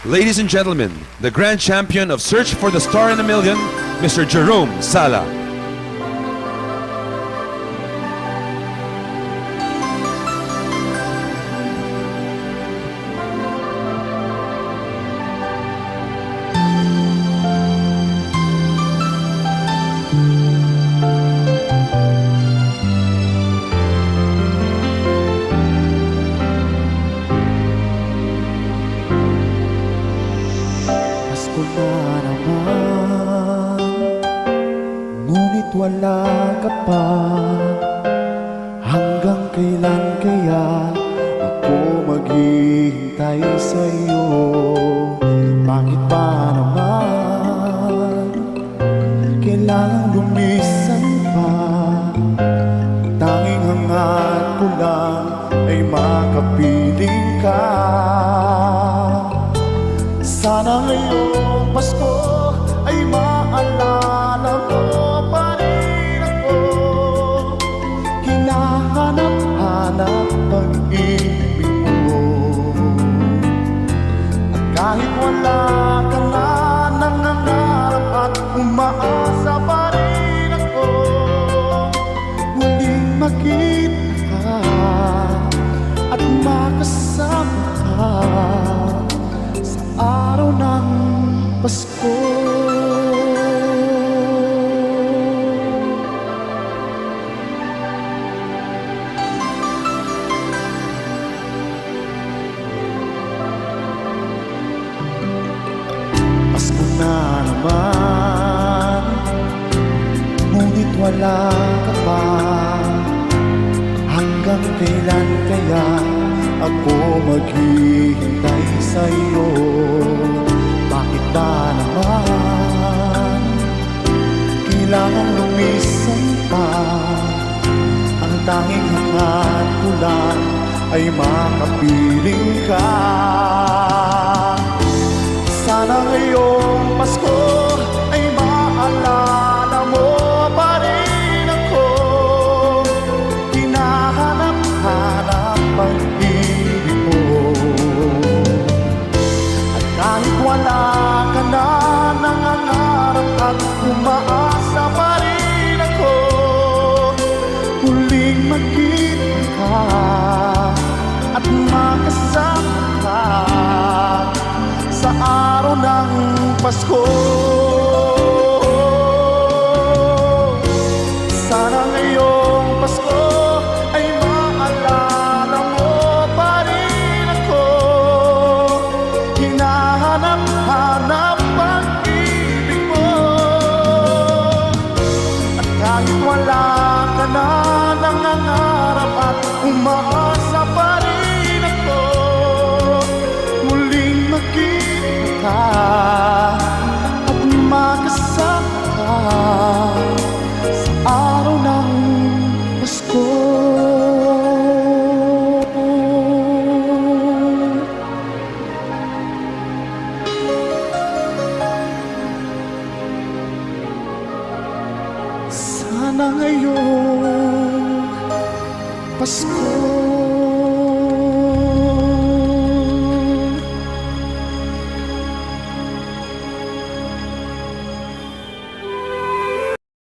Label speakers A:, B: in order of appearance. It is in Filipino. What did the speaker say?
A: Ladies and gentlemen, the grand champion of Search for the Star in a Million, Mr. Jerome Sala.
B: Pasko na naman, ngunit wala ka pa. Hanggang kailan kaya ako maghihintay sa'yo? Bakit ba naman kailangan lumisan pa? Tanging hangat ko lang ay makapiling ka. Sana ngayong Pasko ay maalala mo pa rin ako. Hinahanap-hanap pag-ibig mo. At kahit wala ka na, nangangarap at umaasa pa rin ako. Muling makita ka at makasama ka araw ng Pasko. Pasko na naman, ngunit wala ka pa. Hanggang kailan kaya ako maghihintay sa'yo? Bakit ba naman kailangan lumisan pa? Ang tanging hangat ko lang ay makapiling ka. Sana ngayong Pasko ay maalala mo pa rin ako. Hinahanap-hanap pag-ibig mo. At kahit wala ka na, nangangarap at umaasa pa rin ako. Muling magkita ka at makasama ka sa araw ng Pasko. Sana ngayong Pasko ay maalala mo pa rin ako. Hinahanap-hanap pag-ibig mo. At kahit wala ka na, nangangarap at umaasa pa rin ako. Muling magkita ka at makasama ka sa araw ng Pasko. Sana ngayong Pasko